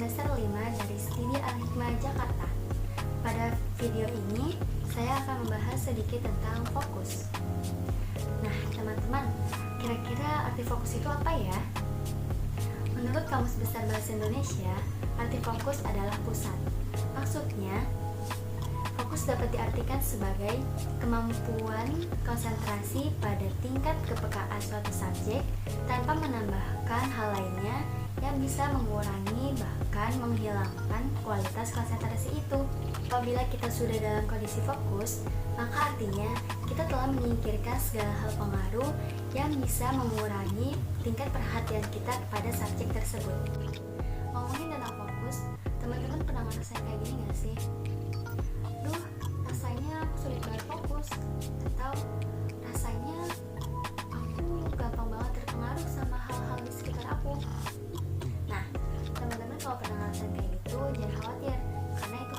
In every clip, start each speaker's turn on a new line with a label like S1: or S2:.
S1: semester 5 dari Studi Al-Hikmah Jakarta. Pada video ini, saya akan membahas sedikit tentang fokus. Nah, teman-teman, kira-kira arti fokus itu apa ya? Menurut Kamus Besar Bahasa Indonesia, arti fokus adalah pusat. Maksudnya, fokus dapat diartikan sebagai kemampuan konsentrasi pada tingkat kepekaan suatu subjek tanpa menambahkan hal lainnya yang bisa mengurangi bahkan menghilangkan kualitas konsentrasi itu. Apabila kita sudah dalam kondisi fokus, maka artinya kita telah menyingkirkan segala hal pengaruh yang bisa mengurangi tingkat perhatian kita kepada subjek tersebut. Ngomongin tentang fokus, teman-teman pernah ngerasain kayak gini gak sih? Duh, rasanya aku sulit banget fokus, atau rasanya aku gampang banget terpengaruh sama hal-hal di sekitar aku. Nah, teman-teman kalau pernah ngerasain kayak gitu, jangan khawatir, karena itu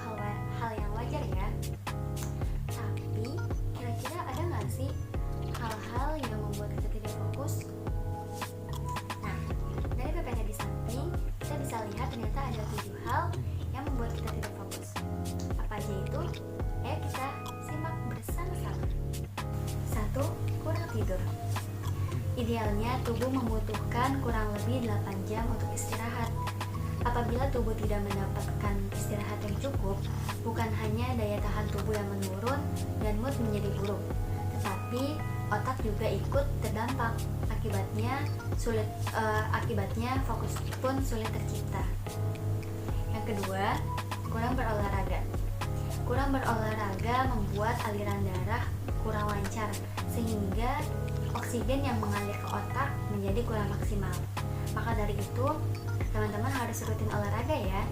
S1: hal yang wajar ya. Tapi, kira-kira ada gak sih hal-hal yang membuat kita tidak fokus? Nah, dari PPT di samping, kita bisa lihat ternyata ada 7 hal yang membuat kita tidak fokus. Apa aja itu? Ayo kita simak bersama-sama. 1. Kurang tidur. Idealnya tubuh membutuhkan kurang lebih 8 jam untuk istirahat. Apabila tubuh tidak mendapatkan istirahat yang cukup, bukan hanya daya tahan tubuh yang menurun dan mood menjadi buruk, tetapi otak juga ikut terdampak. Akibatnya fokus pun sulit tercipta. Yang kedua, kurang berolahraga. Kurang berolahraga membuat aliran darah kurang lancar, sehingga oksigen yang mengalir ke otak menjadi kurang maksimal. Maka dari itu, teman-teman harus rutin olahraga ya,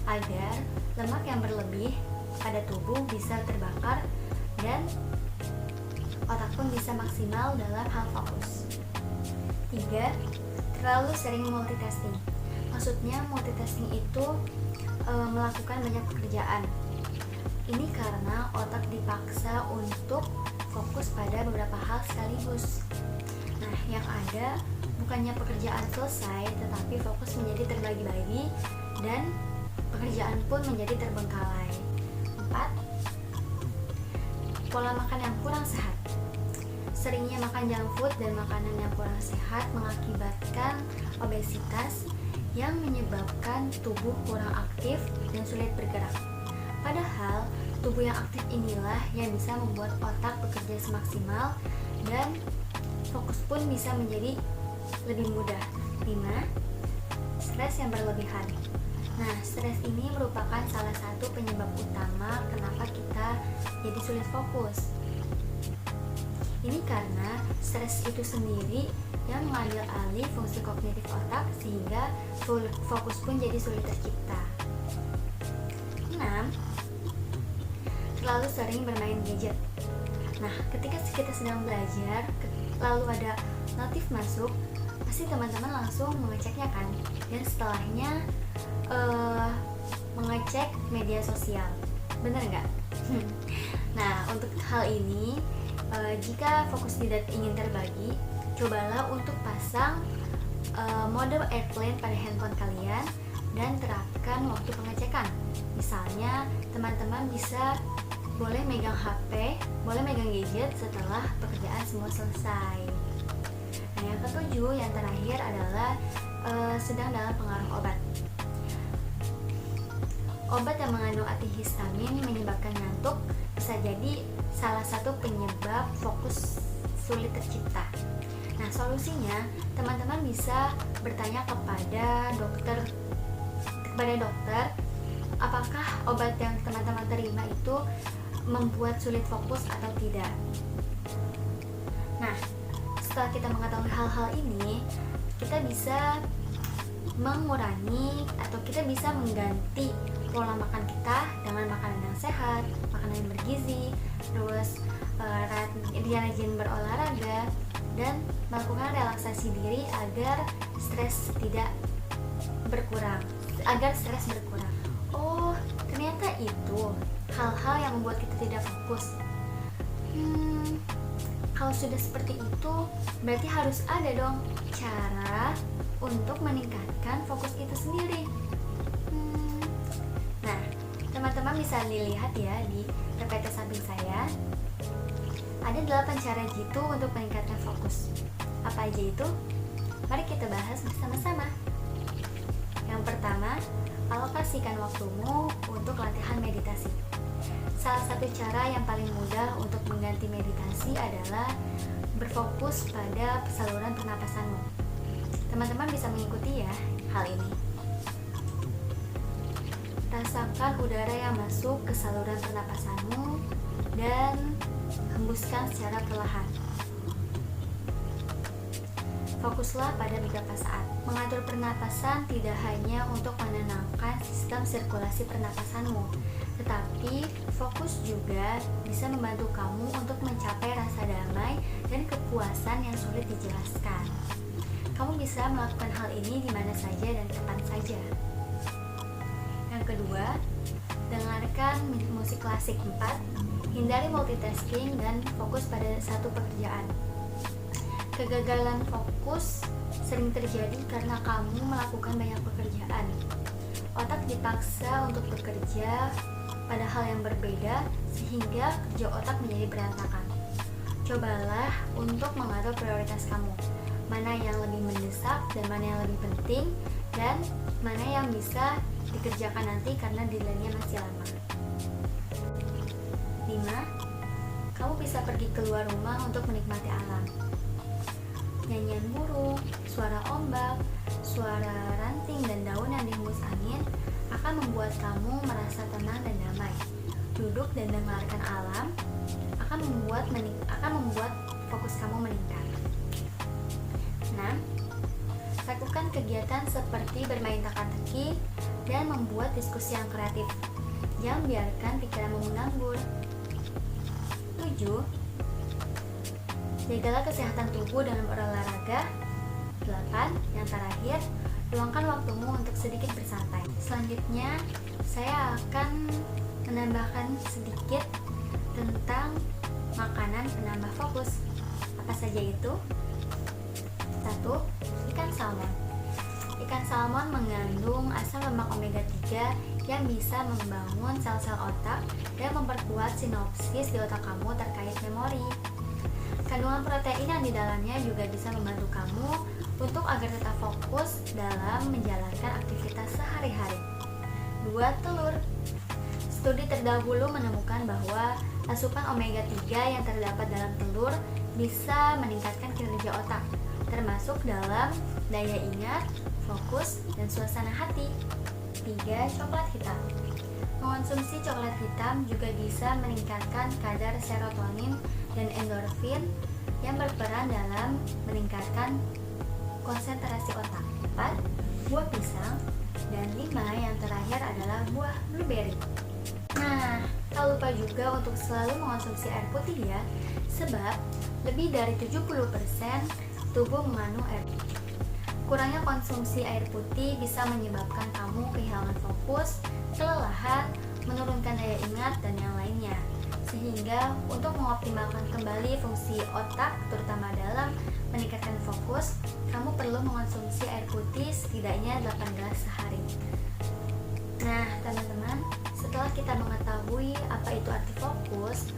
S1: agar lemak yang berlebih pada tubuh bisa terbakar dan otak pun bisa maksimal dalam hal fokus. 3. Terlalu sering multitasking. Maksudnya multitasking itu melakukan banyak pekerjaan. Ini karena otak dipaksa untuk fokus pada beberapa hal sekaligus. Nah, yang ada bukannya pekerjaan selesai, tetapi fokus menjadi terbagi-bagi dan pekerjaan pun menjadi terbengkalai. 4. Pola makan yang kurang sehat. Seringnya makan junk food dan makanan yang kurang sehat mengakibatkan obesitas yang menyebabkan tubuh kurang aktif dan sulit bergerak. Padahal, tubuh yang aktif inilah yang bisa membuat otak bekerja semaksimal dan fokus pun bisa menjadi lebih mudah. 5. Stres yang berlebihan. Nah, stres ini merupakan salah satu penyebab utama kenapa kita jadi sulit fokus. Ini karena stres itu sendiri yang mengambil alih fungsi kognitif otak sehingga fokus pun jadi sulit tercipta. 6. Terlalu sering bermain gadget. Nah, ketika kita sedang belajar, lalu ada notif masuk, pasti teman-teman langsung mengeceknya kan? Dan setelahnya mengecek media sosial. Bener nggak? Nah, untuk hal ini, jika fokus tidak ingin terbagi, cobalah untuk pasang mode airplane pada handphone kalian dan terapkan waktu pengecekan. Misalnya, teman-teman boleh megang HP, boleh megang gadget setelah pekerjaan semua selesai. Nah, yang ketujuh, yang terakhir adalah sedang dalam pengaruh obat. Obat yang mengandung antihistamin menyebabkan ngantuk bisa jadi salah satu penyebab fokus sulit tercipta. Nah, solusinya teman-teman bisa bertanya kepada dokter apakah obat yang teman-teman terima itu membuat sulit fokus atau tidak. Nah, setelah kita mengetahui hal-hal ini, kita bisa mengurangi atau kita bisa mengganti pola makan kita dengan makanan yang sehat, makanan yang bergizi, terus rajin berolahraga dan melakukan relaksasi diri agar stres berkurang. Oh, ternyata itu hal-hal yang membuat kita tidak fokus. Kalau sudah seperti itu, berarti harus ada dong cara untuk meningkatkan fokus itu sendiri. Teman-teman bisa dilihat ya di PPT samping saya. Ada 8 cara jitu untuk meningkatkan fokus. Apa aja itu? Mari kita bahas bersama-sama. Yang pertama, alokasikan waktumu untuk latihan meditasi. Salah satu cara yang paling mudah untuk mengganti meditasi adalah berfokus pada saluran pernapasanmu. Teman-teman bisa mengikuti ya hal ini. Rasakan udara yang masuk ke saluran pernapasanmu dan hembuskan secara perlahan. Fokuslah pada beberapa saat. Mengatur pernapasan tidak hanya untuk menenangkan sistem sirkulasi pernapasanmu, tetapi fokus juga bisa membantu kamu untuk mencapai rasa damai dan kepuasan yang sulit dijelaskan. Kamu bisa melakukan hal ini di mana saja dan kapan saja. Yang kedua, dengarkan musik klasik. 4. Hindari multitasking dan fokus pada satu pekerjaan. Kegagalan fokus sering terjadi karena kamu melakukan banyak pekerjaan. Otak dipaksa untuk bekerja pada hal yang berbeda sehingga kerja otak menjadi berantakan. Cobalah untuk mengatur prioritas kamu. Mana yang lebih mendesak dan mana yang lebih penting, dan mana yang bisa dikerjakan nanti karena deadline-nya masih lama. 5. Kamu bisa pergi keluar rumah untuk menikmati alam. Nyanyian burung, suara ombak, suara ranting dan daun yang dihembus angin akan membuat kamu merasa tenang dan damai. Duduk dan dengarkan alam akan membuat fokus kamu meningkat. 6. Lakukan kegiatan seperti bermain teka-teki dan membuat diskusi yang kreatif. Jangan biarkan pikiranmu menganggur. 7. Jagalah kesehatan tubuh dengan berolahraga. 8. Yang terakhir, luangkan waktumu untuk sedikit bersantai. Selanjutnya, saya akan menambahkan sedikit tentang makanan penambah fokus. Apa saja itu? 1. Ikan salmon. Ikan salmon mengandung asam lemak omega 3 yang bisa membangun sel-sel otak dan memperkuat sinopsis di otak kamu terkait memori. Kandungan protein yang di dalamnya juga bisa membantu kamu untuk agar tetap fokus dalam menjalankan aktivitas sehari-hari. 2. Telur. Studi terdahulu menemukan bahwa asupan omega 3 yang terdapat dalam telur bisa meningkatkan kinerja otak, termasuk dalam daya ingat, fokus, dan suasana hati. 3. Coklat hitam. Mengonsumsi coklat hitam juga bisa meningkatkan kadar serotonin dan endorfin yang berperan dalam meningkatkan konsentrasi otak. 4. Buah pisang. Dan 5. Yang terakhir adalah buah blueberry. Nah, tak lupa juga untuk selalu mengonsumsi air putih ya, sebab lebih dari 70% tubuh mengandung air putih. Kurangnya konsumsi air putih bisa menyebabkan kamu kehilangan fokus, kelelahan, menurunkan daya ingat, dan yang lainnya. Sehingga untuk mengoptimalkan kembali fungsi otak, terutama dalam meningkatkan fokus, kamu perlu mengonsumsi air putih setidaknya 8 gelas sehari. Nah, teman-teman, setelah kita mengetahui apa itu arti fokus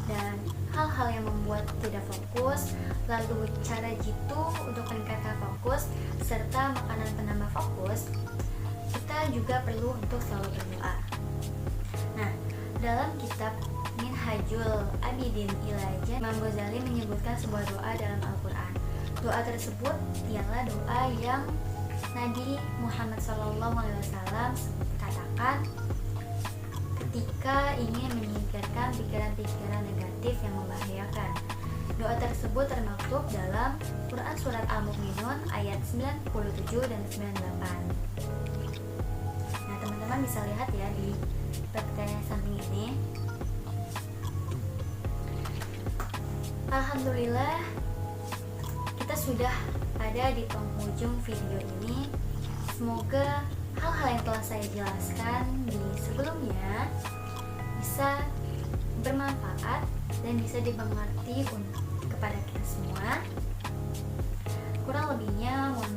S1: dan hal-hal yang membuat tidak fokus, lalu cara jitu untuk meningkatkan fokus, serta makanan penambah fokus, kita juga perlu untuk selalu berdoa. Nah, dalam kitab Minhajul Abidin ila Jannah, Imam Ghazali menyebutkan sebuah doa dalam Al-Quran. Doa tersebut ialah doa yang Nabi Muhammad SAW katakan ketika ingin menyingkirkan pikiran-pikiran negatif yang membahayakan. Doa tersebut termaktub dalam Quran Surat Al-Mu'minun ayat 97 dan 98. Nah, teman-teman bisa lihat ya di PPT samping ini. Alhamdulillah, kita sudah ada di penghujung video ini. Semoga hal-hal yang telah saya jelaskan di sebelumnya bisa bermanfaat dan bisa dimengerti kepada kita semua. Kurang lebihnya mohon